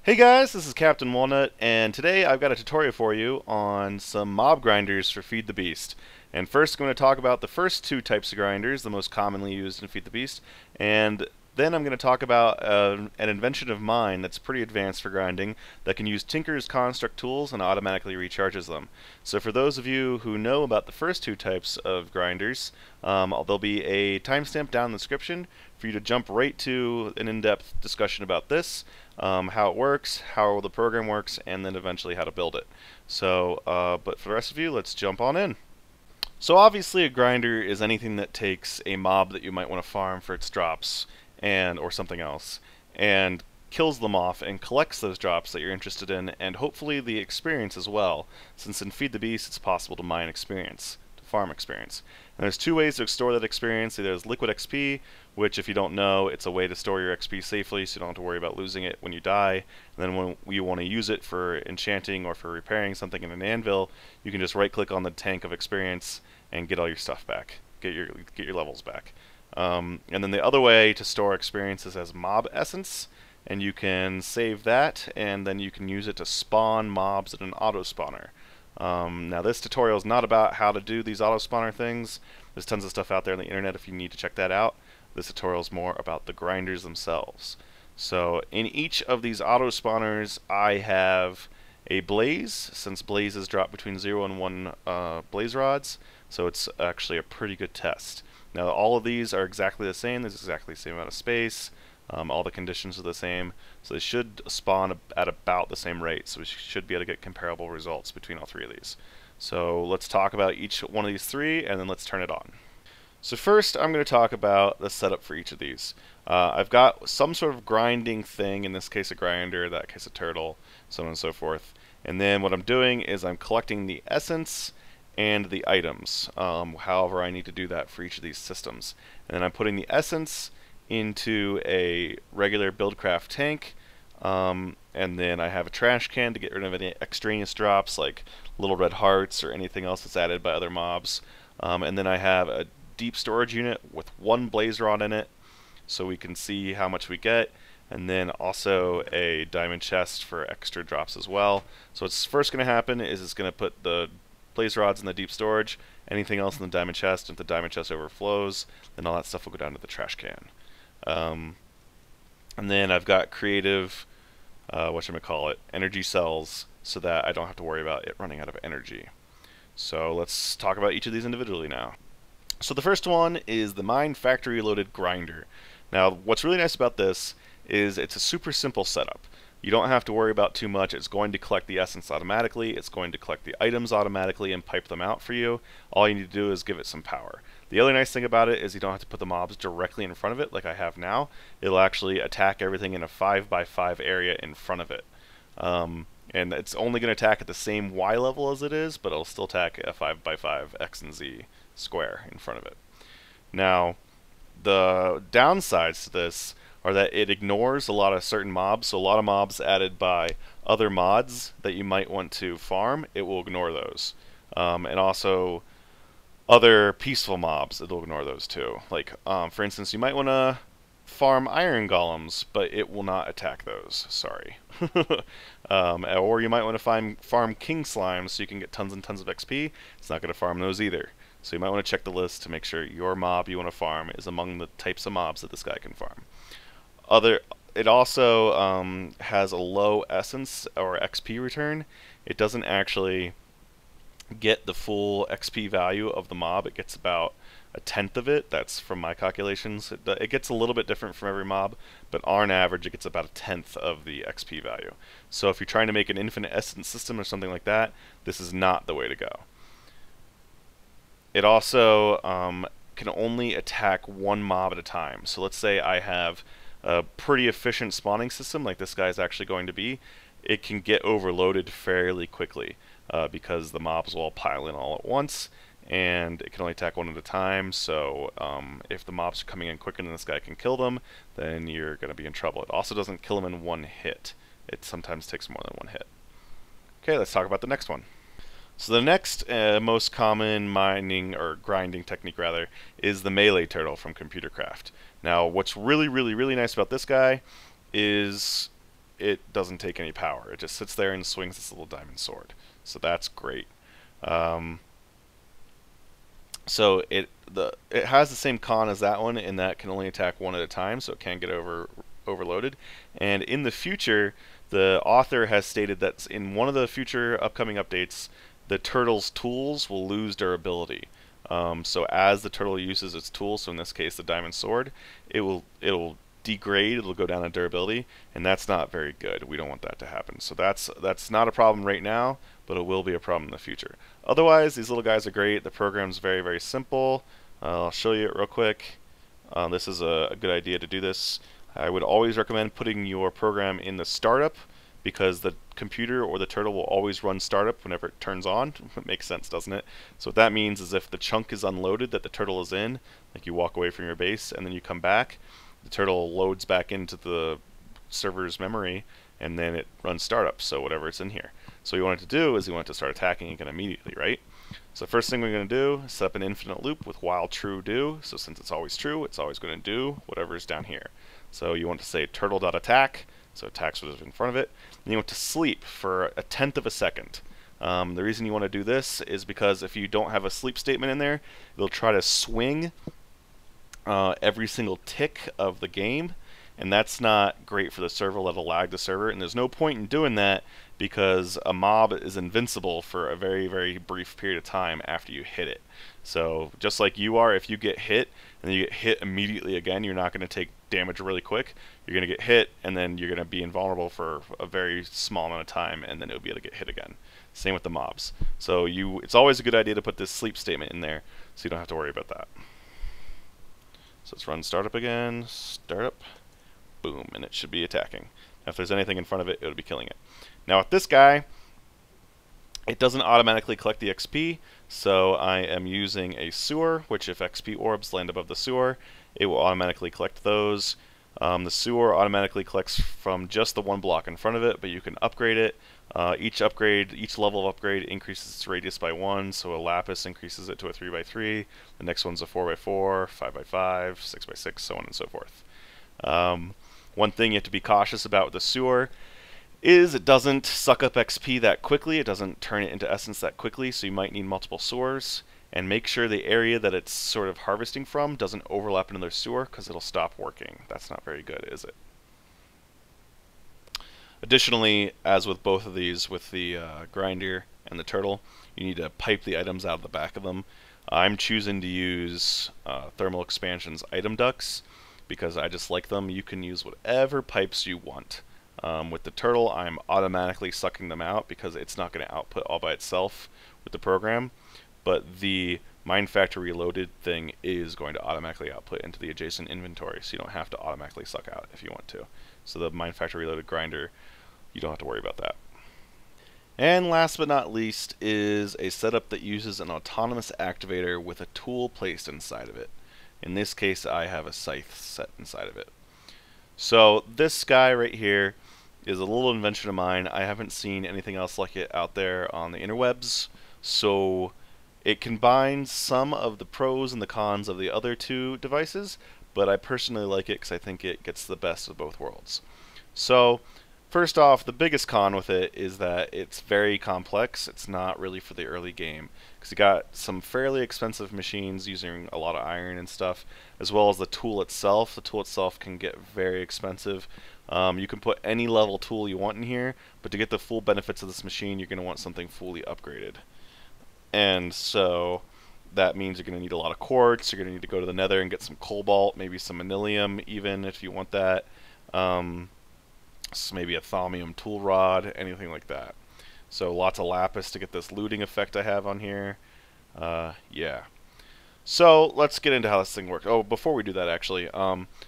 Hey guys, this is Captain Walnut, and today I've got a tutorial for you on some mob grinders for Feed the Beast. And first I'm going to talk about the first two types of grinders, the most commonly used in Feed the Beast, and then I'm going to talk about an invention of mine that's pretty advanced for grinding that can use Tinker's construct tools and automatically recharges them. So for those of you who know about the first two types of grinders, there'll be a timestamp down in the description for you to jump right to an in-depth discussion about this, how it works, how the program works, and then eventually how to build it. So, but for the rest of you, let's jump on in. So obviously a grinder is anything that takes a mob that you might want to farm for its drops or something else, and kills them off and collects those drops that you're interested in, and hopefully the experience as well, since in Feed the Beast it's possible to mine experience, to farm experience. And there's two ways to store that experience. Either there's liquid XP, which if you don't know, it's a way to store your XP safely so you don't have to worry about losing it when you die. And then when you want to use it for enchanting or for repairing something in an anvil, you can just right click on the tank of experience and get all your stuff back, get your levels back. And then the other way to store experience is as mob essence, and you can save that and then you can use it to spawn mobs in an auto spawner. Now this tutorial is not about how to do these auto spawner things. There's tons of stuff out there on the internet if you need to check that out. This tutorial is more about the grinders themselves. So in each of these auto spawners I have a blaze, since blazes drop between 0 and 1 blaze rods, so it's actually a pretty good test. Now all of these are exactly the same, there's exactly the same amount of space, all the conditions are the same, so they should spawn at about the same rate, so we should be able to get comparable results between all three of these. So let's talk about each one of these three, and then let's turn it on. So first I'm going to talk about the setup for each of these. I've got some sort of grinding thing, in this case a grinder, that case a turtle, so on and so forth. And then what I'm doing is I'm collecting the essence and the items, however I need to do that for each of these systems. And then I'm putting the essence into a regular BuildCraft tank, and then I have a trash can to get rid of any extraneous drops like little red hearts or anything else that's added by other mobs. And then I have a deep storage unit with one blaze rod in it so we can see how much we get, and then also a diamond chest for extra drops as well. So what's first going to happen is it's going to put the blaze rods in the deep storage, anything else in the diamond chest. If the diamond chest overflows, then all that stuff will go down to the trash can. And then I've got creative, whatchamacallit, energy cells, so that I don't have to worry about it running out of energy. So let's talk about each of these individually now. So the first one is the Mine Factory Loaded Grinder. Now what's really nice about this is it's a super simple setup. You don't have to worry about too much. It's going to collect the essence automatically, it's going to collect the items automatically and pipe them out for you. All you need to do is give it some power. The other nice thing about it is you don't have to put the mobs directly in front of it like I have now. It'll actually attack everything in a 5x5 area in front of it. And it's only going to attack at the same Y level as it is, but it'll still attack a 5x5 X and Z square in front of it. Now, the downsides to this are that it ignores a lot of certain mobs, so a lot of mobs added by other mods that you might want to farm, it will ignore those. And also other peaceful mobs, it'll ignore those too. Like, for instance, you might want to farm iron golems, but it will not attack those, sorry. Or you might want to farm king slimes so you can get tons and tons of XP, it's not going to farm those either. So you might want to check the list to make sure your mob you want to farm is among the types of mobs that this guy can farm. It also has a low essence or XP return. It doesn't actually get the full XP value of the mob. It gets about a tenth of it. That's from my calculations. It gets a little bit different from every mob, but on average it gets about a tenth of the XP value. So if you're trying to make an infinite essence system or something like that, this is not the way to go. It also can only attack one mob at a time. So let's say I have a pretty efficient spawning system like this guy is actually going to be. It can get overloaded fairly quickly because the mobs will all pile in all at once, and it can only attack one at a time. So if the mobs are coming in quicker than this guy can kill them, then you're going to be in trouble. It also doesn't kill them in one hit. It sometimes takes more than one hit. Okay, let's talk about the next one. So the next most common mining or grinding technique rather is the melee turtle from ComputerCraft. Now what's really nice about this guy is it doesn't take any power. It just sits there and swings this little diamond sword. So that's great. So it has the same con as that one in that it can only attack one at a time, so it can get overloaded. And in the future, the author has stated that in one of the future upcoming updates, the turtle's tools will lose durability. So as the turtle uses its tool, so in this case the diamond sword, it'll degrade, it'll go down in durability, and that's not very good. We don't want that to happen. So that's not a problem right now, but it will be a problem in the future. Otherwise, these little guys are great. The program's very, very simple. I'll show you it real quick. This is a good idea to do this. I would always recommend putting your program in the startup, because the computer or the turtle will always run startup whenever it turns on. It makes sense, doesn't it? So what that means is if the chunk is unloaded that the turtle is in, like you walk away from your base and then you come back, the turtle loads back into the server's memory and then it runs startup, so whatever it's in here. So what you want it to do is you want it to start attacking again immediately, right? So the first thing we're going to do is set up an infinite loop with while true do. So since it's always true, it's always going to do whatever is down here. So you want to say turtle.attack, so attacks what is in front of it. And you want to sleep for 1/10 of a second. The reason you want to do this is because if you don't have a sleep statement in there, it'll try to swing every single tick of the game, and that's not great for the server. That'll lag the server, and there's no point in doing that because a mob is invincible for a very, very brief period of time after you hit it. So just like you are, if you get hit and then you get hit immediately again, you're not going to take damage really quick. You're going to get hit and then you're going to be invulnerable for a very small amount of time, and then you'll be able to get hit again. Same with the mobs. So it's always a good idea to put this sleep statement in there so you don't have to worry about that. So let's run startup again, startup, boom, and it should be attacking. Now if there's anything in front of it, it'll be killing it. Now with this guy, it doesn't automatically collect the XP, so I am using a sewer, which if XP orbs land above the sewer, it will automatically collect those. The sewer automatically collects from just the one block in front of it, but you can upgrade it. Each level of upgrade increases its radius by 1, so a lapis increases it to a 3x3, the next one's a 4x4, 5x5, 6x6, so on and so forth. One thing you have to be cautious about with the sewer is it doesn't suck up XP that quickly, it doesn't turn it into essence that quickly, so you might need multiple sewers. And make sure the area that it's sort of harvesting from doesn't overlap another sewer, because it'll stop working. That's not very good, is it? Additionally, as with both of these, with the grinder and the turtle, you need to pipe the items out of the back of them. I'm choosing to use Thermal Expansion's item ducts because I just like them. You can use whatever pipes you want. With the turtle, I'm automatically sucking them out because it's not going to output all by itself with the program. But the Mine Factory Reloaded thing is going to automatically output into the adjacent inventory, so you don't have to automatically suck out if you want to. So the Mine Factory Reloaded grinder, you don't have to worry about that. And last but not least is a setup that uses an autonomous activator with a tool placed inside of it. In this case, I have a scythe set inside of it. So this guy right here is a little invention of mine. I haven't seen anything else like it out there on the interwebs, so it combines some of the pros and the cons of the other two devices, but I personally like it because I think it gets the best of both worlds. So first off, the biggest con with it is that it's very complex. It's not really for the early game because you got some fairly expensive machines using a lot of iron and stuff, as well as the tool itself. The tool itself can get very expensive. You can put any level tool you want in here, but to get the full benefits of this machine, you're going to want something fully upgraded. And so that means you're going to need a lot of quartz. You're going to need to go to the nether and get some cobalt, maybe some manilium even if you want that. So maybe a thaumium tool rod, anything like that. So lots of lapis to get this looting effect I have on here. Yeah. So let's get into how this thing works. Oh, before we do that actually,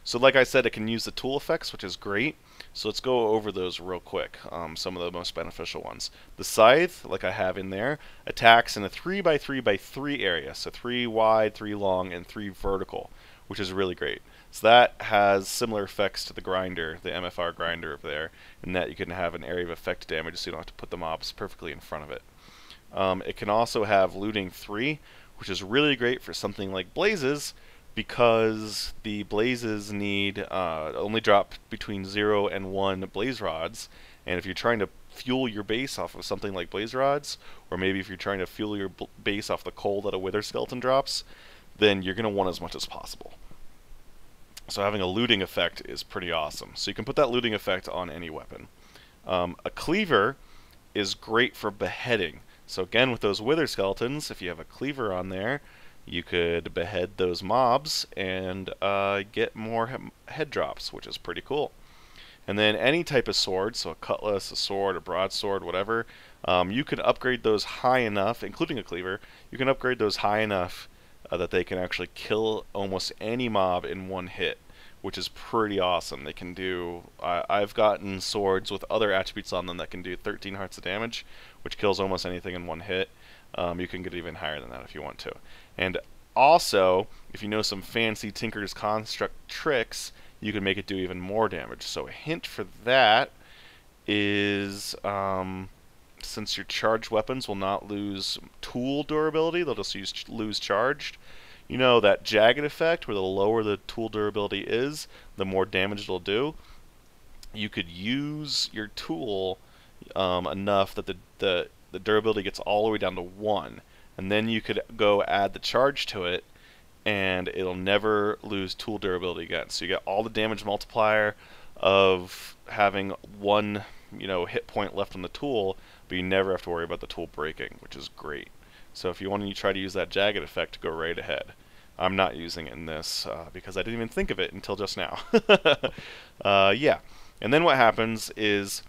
so like I said, it can use the tool effects, which is great. So let's go over those real quick, some of the most beneficial ones. The scythe, like I have in there, attacks in a 3x3x3 area, so 3 wide, 3 long, and 3 vertical, which is really great. So that has similar effects to the grinder, the MFR grinder over there, in that you can have an area of effect damage so you don't have to put the mobs perfectly in front of it. It can also have looting 3, which is really great for something like blazes, because the blazes need only drop between 0 and 1 blaze rods, and if you're trying to fuel your base off of something like blaze rods, or maybe if you're trying to fuel your base off the coal that a wither skeleton drops, then you're going to want as much as possible. So having a looting effect is pretty awesome. So you can put that looting effect on any weapon. A cleaver is great for beheading. So again, with those wither skeletons, if you have a cleaver on there, you could behead those mobs and get more head drops, which is pretty cool. And then any type of sword, so a cutlass, a sword, a broadsword, whatever, you can upgrade those high enough, including a cleaver, you can upgrade those high enough that they can actually kill almost any mob in one hit, which is pretty awesome. They can do, I've gotten swords with other attributes on them that can do 13 hearts of damage, which kills almost anything in one hit. You can get even higher than that if you want to. And also, if you know some fancy Tinker's Construct tricks, you can make it do even more damage. So a hint for that is, since your charged weapons will not lose tool durability, they'll just lose charged. You know that jagged effect, where the lower the tool durability is, the more damage it'll do. You could use your tool enough that the durability gets all the way down to 1, and then you could go add the charge to it, and it'll never lose tool durability again. So you get all the damage multiplier of having 1, hit point left on the tool, but you never have to worry about the tool breaking, which is great. So if you want to try to use that jagged effect, go right ahead. I'm not using it in this because I didn't even think of it until just now. Yeah, and then what happens is,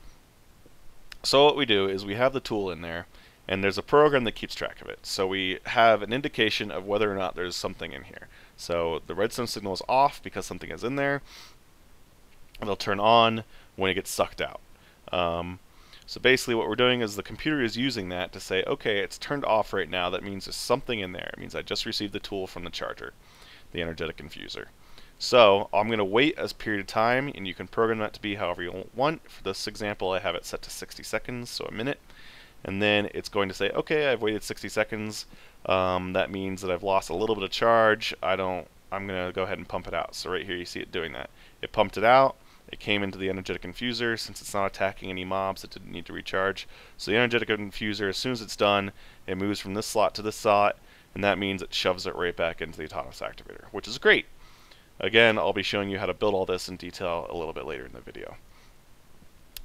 so what we do is we have the tool in there, and there's a program that keeps track of it. So we have an indication of whether or not there's something in here. So the redstone signal is off because something is in there. It'll turn on when it gets sucked out. So basically what we're doing is the computer is using that to say, okay, it's turned off right now. That means there's something in there. It means I just received the tool from the charger, the energetic infuser. So I'm going to wait a period of time, and you can program that to be however you want. For this example, I have it set to 60 seconds, so a minute. And then it's going to say, okay, I've waited 60 seconds. That means that I've lost a little bit of charge. I'm going to go ahead and pump it out. So right here you see it doing that. It pumped it out. It came into the energetic infuser. Since it's not attacking any mobs, it didn't need to recharge. So the energetic infuser, as soon as it's done, it moves from this slot to this slot, and that means it shoves it right back into the autonomous activator, which is great. Again, I'll be showing you how to build all this in detail a little bit later in the video.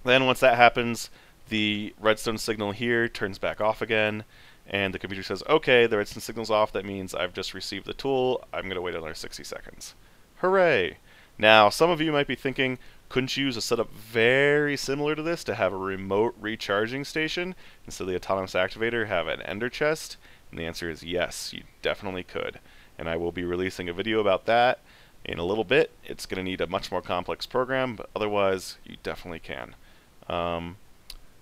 Then once that happens, the redstone signal here turns back off again, and the computer says, okay, the redstone signal's off. That means I've just received the tool. I'm going to wait another 60 seconds. Hooray! Now, some of you might be thinking, couldn't you use a setup very similar to this to have a remote recharging station instead of the autonomous activator have an ender chest? And the answer is yes, you definitely could. And I will be releasing a video about that in a little bit. It's going to need a much more complex program, but otherwise you definitely can.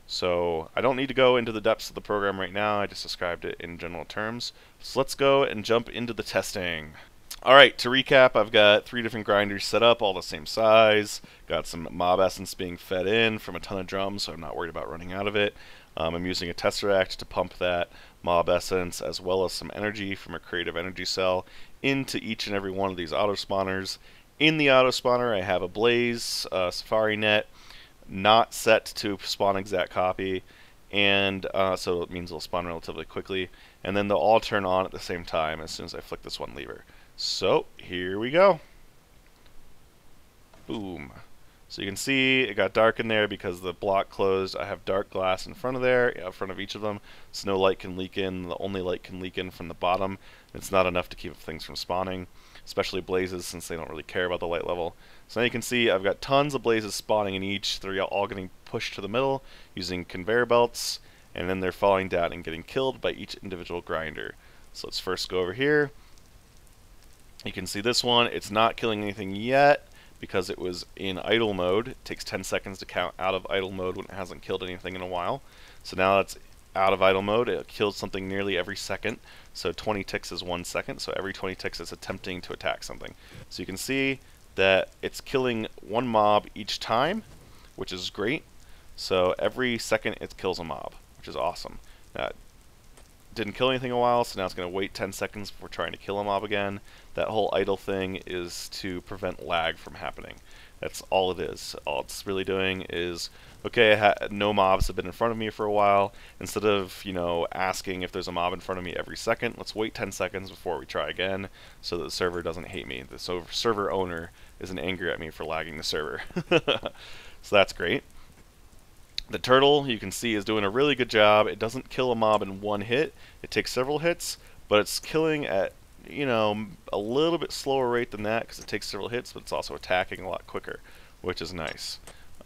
So I don't need to go into the depths of the program right now. I just described it in general terms. So let's go and jump into the testing. Alright, to recap, I've got 3 different grinders set up, all the same size. Got some mob essence being fed in from a ton of drums, so I'm not worried about running out of it. I'm using a tesseract to pump that mob essence, as well as some energy from a creative energy cell into each and every one of these auto spawners. In the auto spawner, I have a blaze safari net, not set to spawn exact copy, and so it means it'll spawn relatively quickly. And then they'll all turn on at the same time as soon as I flick this one lever. So here we go. Boom. So you can see it got dark in there because the block closed. I have dark glass in front of there, in front of each of them, so no light can leak in. The only light can leak in from the bottom. It's not enough to keep things from spawning, especially blazes, since they don't really care about the light level. So now you can see I've got tons of blazes spawning in each. They're all getting pushed to the middle using conveyor belts, and then they're falling down and getting killed by each individual grinder. So let's first go over here. You can see this one, it's not killing anything yet because it was in idle mode. It takes 10 seconds to count out of idle mode when it hasn't killed anything in a while. So now it's out of idle mode. It kills something nearly every second. So 20 ticks is 1 second. So every 20 ticks it's attempting to attack something. So you can see that it's killing one mob each time, which is great. So every second it kills a mob, which is awesome. didn't kill anything in a while, so now it's going to wait 10 seconds before trying to kill a mob again. That whole idle thing is to prevent lag from happening. That's all it is. All it's really doing is, okay, no mobs have been in front of me for a while. Instead of, you know, asking if there's a mob in front of me every second, let's wait 10 seconds before we try again so that the server doesn't hate me. The server owner isn't angry at me for lagging the server. So that's great. The turtle, you can see, is doing a really good job. It doesn't kill a mob in one hit. It takes several hits, but it's killing at, you know, a little bit slower rate than that because it takes several hits, but it's also attacking a lot quicker, which is nice.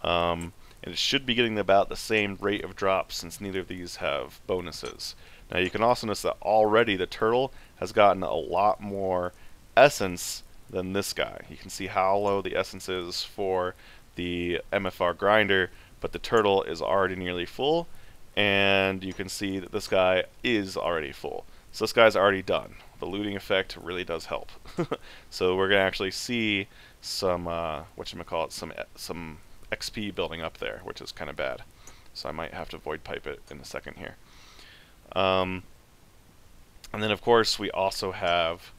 And it should be getting about the same rate of drop since neither of these have bonuses. Now you can also notice that already the turtle has gotten a lot more essence than this guy. You can see how low the essence is for the MFR grinder, but the turtle is already nearly full, and you can see that this guy is already full. So this guy's already done. The looting effect really does help. So we're going to actually see some, some XP building up there, which is kind of bad. So I might have to void pipe it in a second here. And then of course we also have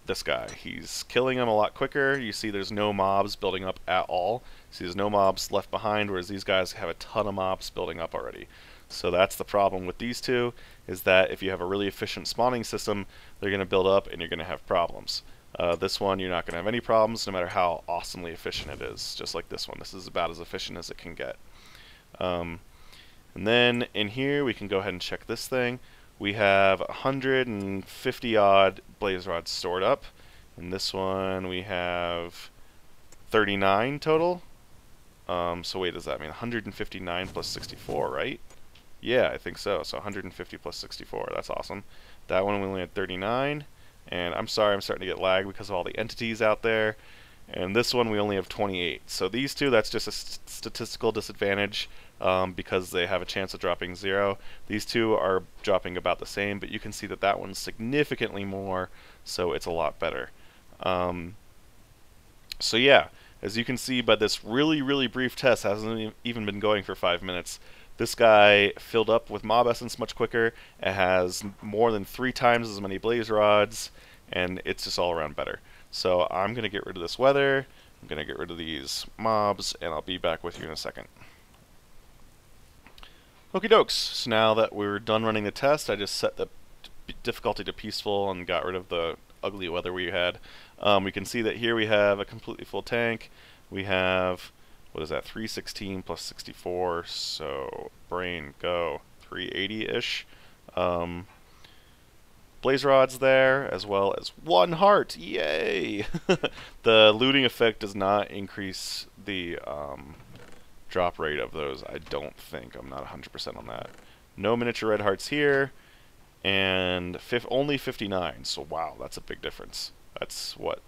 this guy. He's killing them a lot quicker. You see there's no mobs building up at all. See, there's no mobs left behind, whereas these guys have a ton of mobs building up already. So that's the problem with these two, is that if you have a really efficient spawning system, they're going to build up and you're going to have problems. This one, you're not going to have any problems no matter how awesomely efficient it is, just like this one. This is about as efficient as it can get. And then in here, we can go ahead and check this thing. We have 150 odd blaze rods stored up. In this one, we have 39 total. So wait, does that mean 159 plus 64, right? Yeah, I think so. So 150 plus 64. That's awesome. That one we only had 39. And I'm sorry, I'm starting to get lag because of all the entities out there. And this one we only have 28. So these two, that's just a statistical disadvantage because they have a chance of dropping 0. These two are dropping about the same, but you can see that that one's significantly more, so it's a lot better. So yeah, as you can see by this really, really brief test, hasn't even been going for 5 minutes, this guy filled up with mob essence much quicker. It has more than 3 times as many blaze rods, and it's just all around better. So I'm going to get rid of this weather, I'm going to get rid of these mobs, and I'll be back with you in a second. Okie dokes, so now that we're done running the test, I just set the difficulty to peaceful and got rid of the ugly weather we had. We can see that here we have a completely full tank. We have, what is that, 316 plus 64, so brain go 380-ish. Blaze rods there, as well as 1 heart. Yay! The looting effect does not increase the drop rate of those, I don't think. I'm not 100% on that. No miniature red hearts here, and only 59. So wow, that's a big difference. That's what?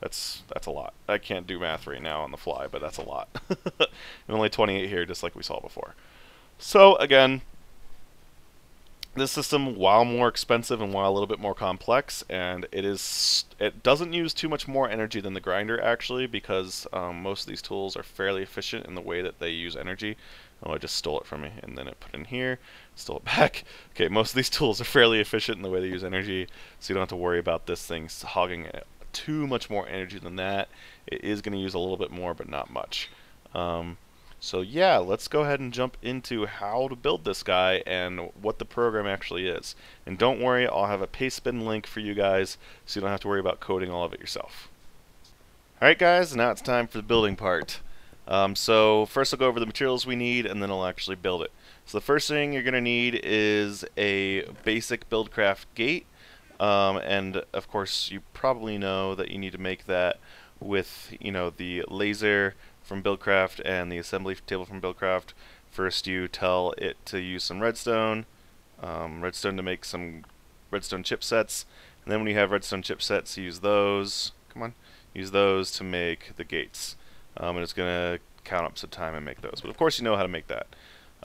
That's a lot. I can't do math right now on the fly, but that's a lot. And only 28 here, just like we saw before. So again, this system, while more expensive and while a little bit more complex, and it doesn't use too much more energy than the grinder actually, because most of these tools are fairly efficient in the way that they use energy. Oh, I just stole it from me, and then it put it in here, stole it back. Okay, most of these tools are fairly efficient in the way they use energy, so you don't have to worry about this thing hogging too much more energy than that. It is going to use a little bit more, but not much. So yeah, let's go ahead and jump into how to build this guy and what the program actually is. And don't worry, I'll have a pastebin link for you guys, so you don't have to worry about coding all of it yourself. Alright guys, now it's time for the building part. So first I'll go over the materials we need, and then I'll actually build it. So the first thing you're going to need is a basic BuildCraft gate. And of course you probably know that you need to make that with, you know, the laser from BuildCraft and the assembly table from BuildCraft. First you tell it to use some redstone to make some redstone chipsets, and then when you have redstone chipsets, use those, use those to make the gates. And it's going to count up some time and make those, but of course you know how to make that.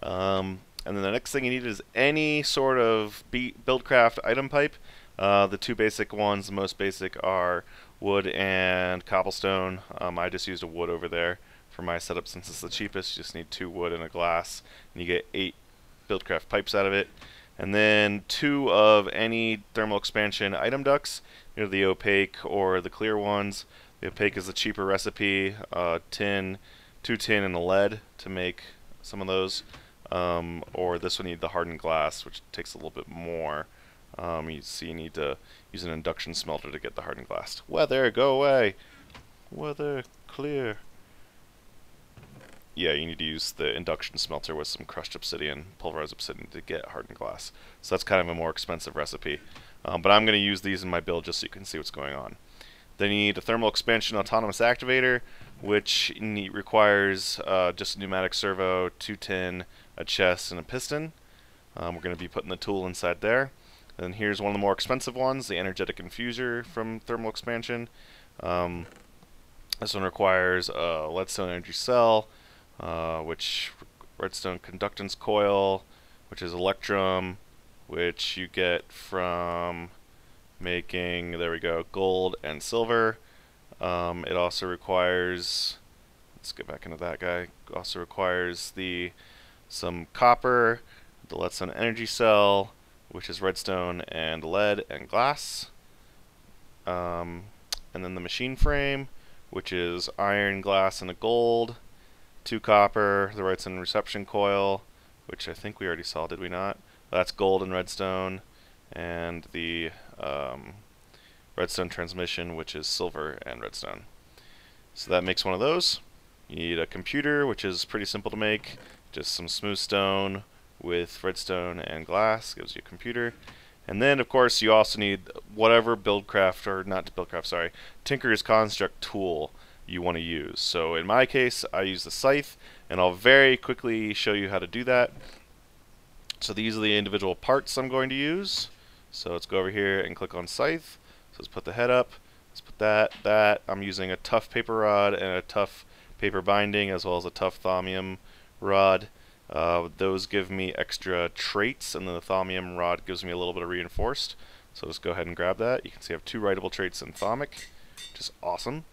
And then the next thing you need is any sort of BuildCraft item pipe. The two basic ones, the most basic, are wood and cobblestone. I just used a wood over there for my setup since it's the cheapest. You just need 2 wood and a glass, and you get 8 BuildCraft pipes out of it. And then 2 of any thermal expansion item ducts, either the opaque or the clear ones. The opaque is the cheaper recipe, tin, 2 tin and a lead to make some of those. Or this one, you need the hardened glass, which takes a little bit more. You need to use an induction smelter to get the hardened glass. Weather, go away! Weather, clear. Yeah, you need to use the induction smelter with some crushed obsidian, pulverized obsidian, to get hardened glass. So that's kind of a more expensive recipe. But I'm going to use these in my build just so you can see what's going on. Then you need a thermal expansion autonomous activator, which requires just a pneumatic servo, 2 tin, a chest, and a piston. We're going to be putting the tool inside there. And here's one of the more expensive ones, the energetic infuser from thermal expansion. This one requires a leadstone energy cell, which redstone conductance coil, which is electrum, which you get from making, there we go, gold and silver. It also requires, let's get back into that guy, also requires some copper, the leadstone energy cell, which is redstone and lead and glass. And then the machine frame, which is iron, glass, and a gold. 2 copper, the redstone reception coil, which I think we already saw, did we not? That's gold and redstone. And the redstone transmission, which is silver and redstone. So that makes one of those. You need a computer, which is pretty simple to make. Just some smooth stone with redstone and glass gives you a computer. And then, of course, you also need whatever BuildCraft, or not BuildCraft, sorry, Tinker's Construct tool you want to use. So in my case, I use the scythe, and I'll very quickly show you how to do that. So these are the individual parts I'm going to use. So let's go over here and click on scythe. So let's put the head up. Let's put that. I'm using a tough paper rod and a tough paper binding, as well as a tough thaumium rod. Those give me extra traits, and then the thaumium rod gives me a little bit of reinforced. So let's go ahead and grab that. You can see I have 2 writable traits in thaumic, which is awesome.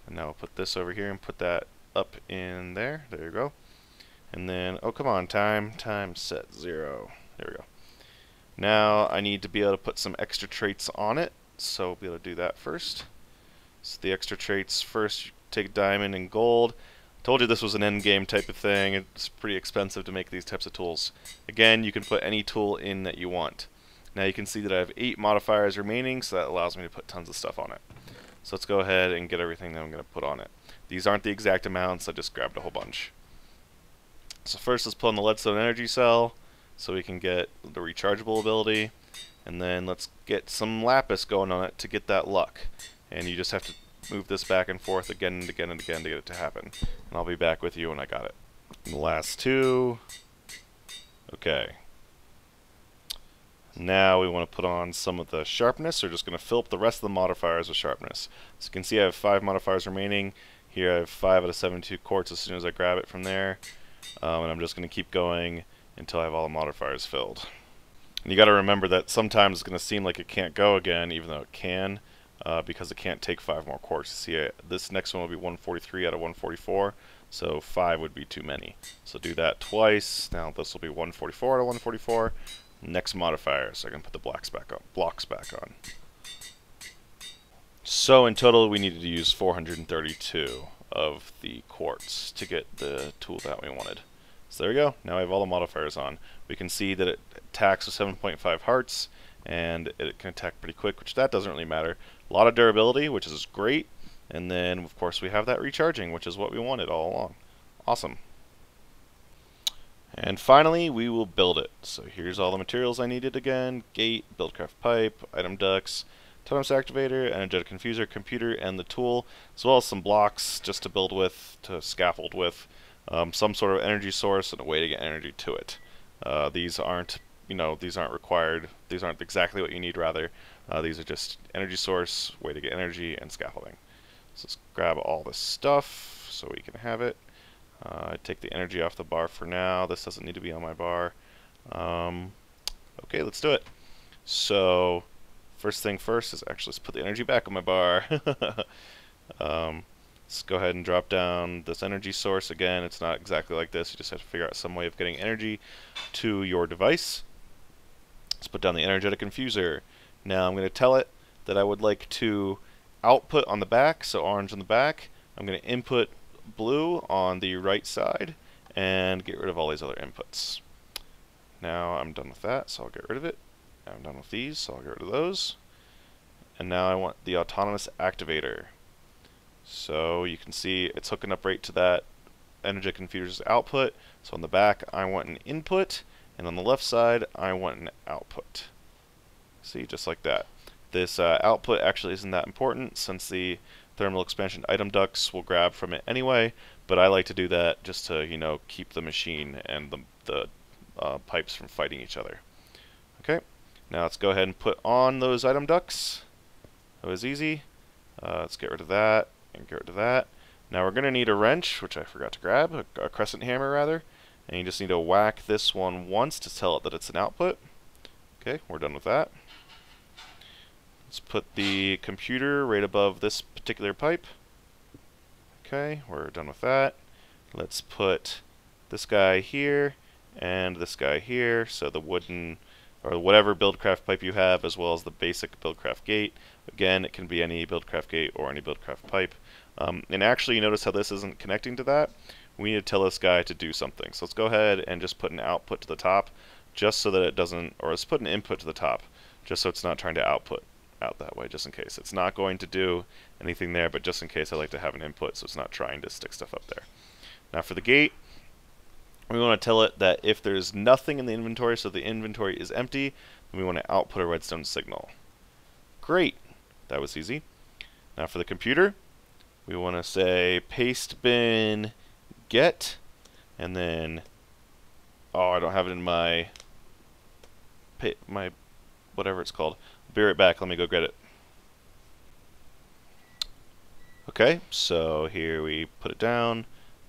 And now I'll put this over here and put that up in there. There you go. And then, oh come on, time set 0. There we go. Now I need to be able to put some extra traits on it, so we'll be able to do that first. So the extra traits first, you take diamond and gold. Told you this was an end game type of thing. It's pretty expensive to make these types of tools. Again, you can put any tool in that you want. Now you can see that I have 8 modifiers remaining, so that allows me to put tons of stuff on it. So let's go ahead and get everything that I'm going to put on it. These aren't the exact amounts, I just grabbed a whole bunch. So first let's put on the leadstone energy cell so we can get the rechargeable ability. And then let's get some lapis going on it to get that luck. And you just have to move this back and forth again and again and again to get it to happen. And I'll be back with you when I got it. And the last 2. Okay. Now we want to put on some of the sharpness. We're just going to fill up the rest of the modifiers with sharpness. So you can see I have 5 modifiers remaining. Here I have 5 out of 72 quartz as soon as I grab it from there. And I'm just going to keep going until I have all the modifiers filled. And you got to remember that sometimes it's going to seem like it can't go again, even though it can, because it can't take 5 more quartz. See, this next one will be 143 out of 144, so 5 would be too many. So do that twice. Now this will be 144 out of 144. Next modifier, so I can put the blocks back on. So in total, we needed to use 432 of the quartz to get the tool that we wanted. So there we go. Now I have all the modifiers on. We can see that it attacks with 7.5 hearts, and it can attack pretty quick, which that doesn't really matter. A lot of durability, which is great. And then, of course, we have that recharging, which is what we wanted all along. Awesome. And finally, we will build it. So here's all the materials I needed again. Gate, BuildCraft pipe, item ducts, autonomous activator, energetic infuser, computer, and the tool, as well as some blocks just to build with, to scaffold with, some sort of energy source and a way to get energy to it. These aren't required. These aren't exactly what you need, rather. These are just energy source, way to get energy, and scaffolding. So let's grab all this stuff so we can have it. Take the energy off the bar for now. This doesn't need to be on my bar. Okay, let's do it. So, first thing first is actually let's put the energy back on my bar. Let's go ahead and drop down this energy source. Again, it's not exactly like this. You just have to figure out some way of getting energy to your device. Let's put down the energetic infuser. Now I'm going to tell it that I would like to output on the back, so orange on the back. I'm going to input blue on the right side and get rid of all these other inputs. Now I'm done with that, so I'll get rid of it. I'm done with these, so I'll get rid of those. And now I want the autonomous activator. So you can see it's hooking up right to that energetic infuser's output. So on the back I want an input, and on the left side I want an output. See, just like that. This output actually isn't that important since the thermal expansion item ducts will grab from it anyway, but I like to do that just to, you know, keep the machine and the pipes from fighting each other. Okay, now let's go ahead and put on those item ducts. That was easy. Let's get rid of that and get rid of that. Now we're going to need a wrench, which I forgot to grab, a crescent hammer rather, and you just need to whack this one once to tell it that it's an output. Okay, we're done with that. Let's put the computer right above this particular pipe. Okay, we're done with that. Let's put this guy here and this guy here, so the wooden or whatever BuildCraft pipe you have, as well as the basic BuildCraft gate. Again, it can be any BuildCraft gate or any BuildCraft pipe. And actually, you notice how this isn't connecting to that? We need to tell this guy to do something. So let's go ahead and just put an output to the top, just so that it doesn't, or let's put an input to the top, just so it's not trying to output out that way, just in case. It's not going to do anything there, but just in case I like to have an input so it's not trying to stick stuff up there. Now for the gate, we want to tell it that if there's nothing in the inventory, so the inventory is empty, then we want to output a redstone signal. Great, that was easy. Now for the computer, we want to say pastebin get, and then, oh, I don't have it in my whatever it's called. I'll be right back, let me go get it. Okay, so here we put it down.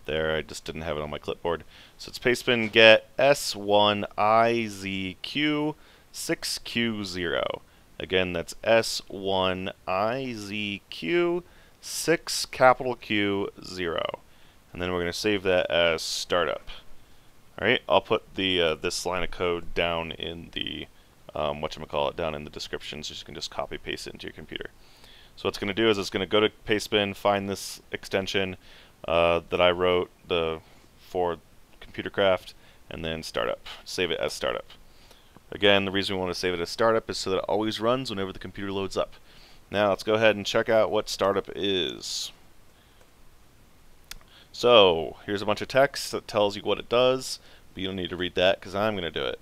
There, I just didn't have it on my clipboard. So it's pastebin get S1IZQ6Q0. Again, that's S1IZQ6Q0. And then we're going to save that as startup. Alright, I'll put the this line of code down in the whatchamacallit, down in the description, so you can just copy paste it into your computer. So what's going to do is it's going to go to pastebin, find this extension that I wrote for ComputerCraft, and then startup. Save it as startup. Again, the reason we want to save it as startup is so that it always runs whenever the computer loads up. Now let's go ahead and check out what startup is. So here's a bunch of text that tells you what it does, but you don't need to read that because I'm going to do it.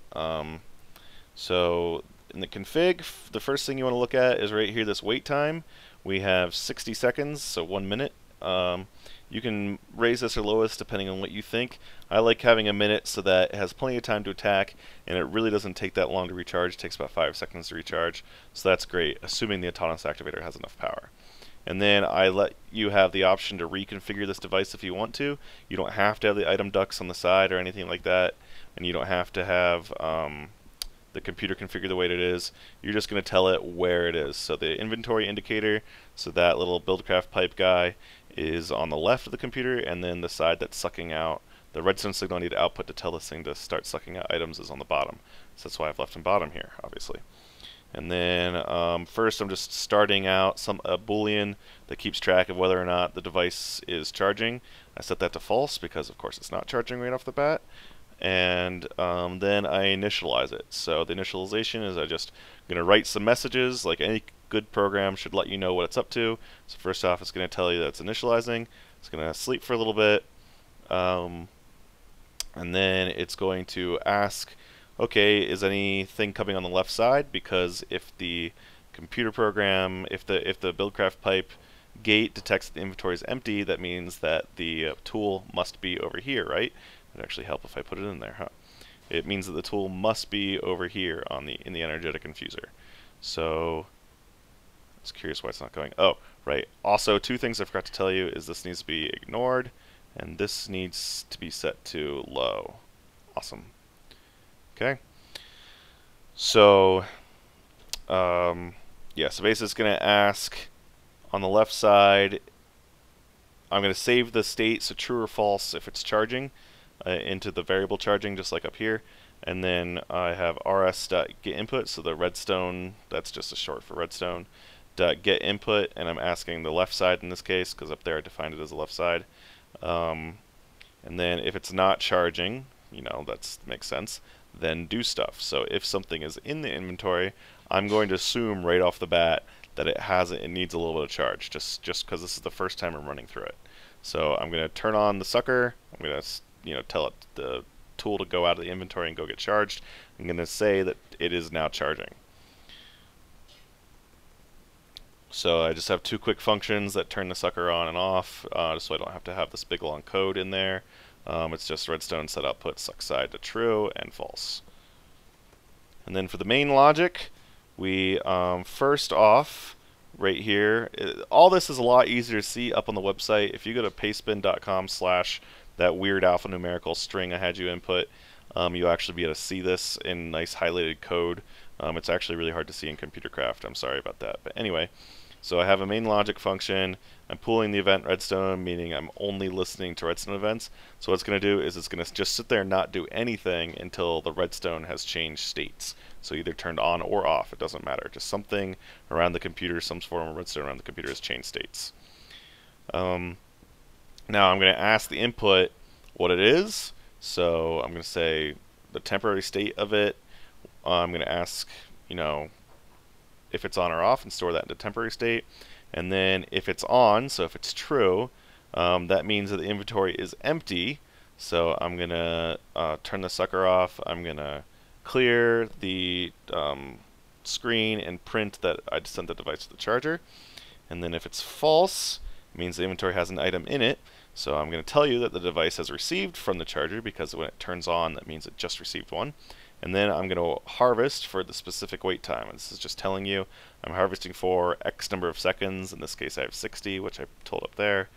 So in the config, the first thing you want to look at is right here, this wait time. We have 60 seconds, so 1 minute. You can raise this or lower this depending on what you think. I like having a minute so that it has plenty of time to attack, and it really doesn't take that long to recharge. It takes about 5 seconds to recharge, so that's great, assuming the autonomous activator has enough power. And then I let you have the option to reconfigure this device if you want to. You don't have to have the item ducts on the side or anything like that, and you don't have to have the computer configured the way it is. You're just going to tell it where it is. So the inventory indicator, so that little BuildCraft pipe guy, is on the left of the computer, and then the side that's sucking out the redstone signal I need to output to tell this thing to start sucking out items is on the bottom. So that's why I've left them bottom here, obviously. And then first I'm just starting out a boolean that keeps track of whether or not the device is charging. I set that to false because of course it's not charging right off the bat. And then I initialize it. So the initialization is I just going to write some messages, like any good program should let you know what it's up to. So first off, it's going to tell you that it's initializing. It's going to sleep for a little bit, and then it's going to ask, okay, is anything coming on the left side? Because if the computer program, if the BuildCraft pipe gate detects that the inventory is empty, that means that the tool must be over here, right? It'd actually help if I put it in there, huh? It means that the tool must be over here on in the energetic infuser. So I was curious why it's not going. Oh, right. Also, two things I forgot to tell you is this needs to be ignored, and this needs to be set to low. Awesome. Okay. So yeah, so basically it's going to ask on the left side, I'm going to save the state, so true or false if it's charging. into the variable charging, just like up here. And then I have rs.getInput, so the redstone, that's just a short for redstone, .getInput, and I'm asking the left side in this case, because up there I defined it as the left side. And then if it's not charging, you know, that makes sense, then do stuff. So if something is in the inventory, I'm going to assume right off the bat that it needs a little bit of charge, just because this is the first time I'm running through it. So I'm going to turn on the sucker. I'm going to tell it the tool to go out of the inventory and go get charged. I'm going to say that it is now charging. So I just have two quick functions that turn the sucker on and off, just so I don't have to have this big long code in there. It's just redstone set output suck side to true and false. And then for the main logic, we first off, right here, all this is a lot easier to see up on the website. If you go to pastebin.com/ that weird alphanumerical string I had you input, you'll actually be able to see this in nice highlighted code. It's actually really hard to see in ComputerCraft. I'm sorry about that. But anyway, so I have a main logic function. I'm pulling the event redstone, meaning I'm only listening to redstone events. So what it's going to do is it's going to just sit there and not do anything until the redstone has changed states. So either turned on or off, it doesn't matter. Just something around the computer, some form of redstone around the computer has changed states. Now I'm going to ask the input what it is. So I'm going to say the temporary state of it. I'm going to ask, you know, if it's on or off and store that into temporary state. And then if it's on, so if it's true, that means that the inventory is empty. So I'm going to turn the sucker off. I'm going to clear the screen and print that I sent the device to the charger. And then if it's false, it means the inventory has an item in it. So I'm going to tell you that the device has received from the charger, because when it turns on, that means it just received one. And then I'm going to harvest for the specific wait time. And this is just telling you I'm harvesting for X number of seconds. In this case, I have 60, which I told up there.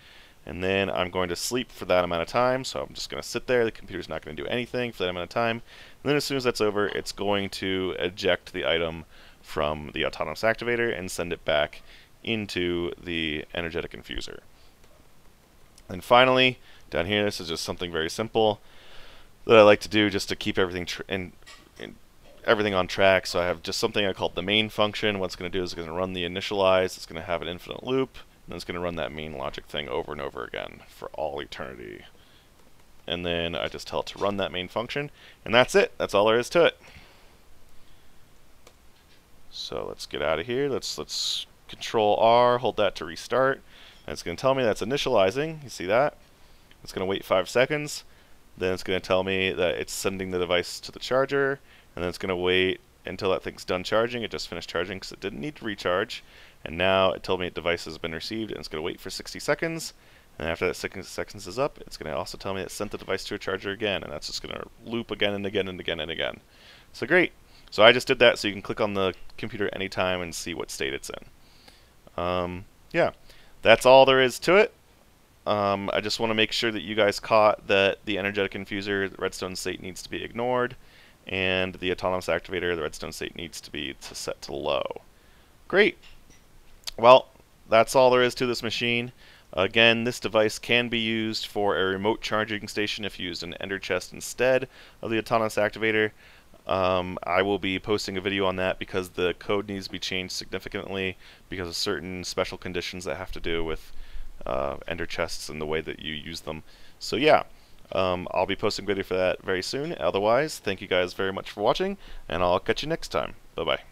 And then I'm going to sleep for that amount of time. So I'm just going to sit there. The computer's not going to do anything for that amount of time. And then as soon as that's over, it's going to eject the item from the autonomous activator and send it back into the energetic infuser. And finally, down here, this is just something very simple that I like to do just to keep everything everything on track. So I have just something I call the main function. What it's going to do is it's going to run the initialize. It's going to have an infinite loop, and it's going to run that main logic thing over and over again for all eternity. And then I just tell it to run that main function, and that's it. That's all there is to it. So let's get out of here. Let's Control R, hold that to restart. And it's going to tell me that's initializing. You see that? It's going to wait 5 seconds. Then it's going to tell me that it's sending the device to the charger. And then it's going to wait until that thing's done charging. It just finished charging because it didn't need to recharge. And now it told me the device has been received, and it's going to wait for 60 seconds. And after that 60 seconds is up, it's going to also tell me it sent the device to a charger again. And that's just going to loop again and again and again and again. So great. So I just did that, so you can click on the computer anytime and see what state it's in. Yeah. That's all there is to it. I just want to make sure that you guys caught that the energetic infuser, the redstone state, needs to be ignored, and the autonomous activator, the redstone state, needs to be set to low. Great. Well, that's all there is to this machine. Again, this device can be used for a remote charging station if you used an ender chest instead of the autonomous activator. I will be posting a video on that because the code needs to be changed significantly because of certain special conditions that have to do with ender chests and the way that you use them. So yeah, I'll be posting a video for that very soon. Otherwise, thank you guys very much for watching, and I'll catch you next time. Bye-bye.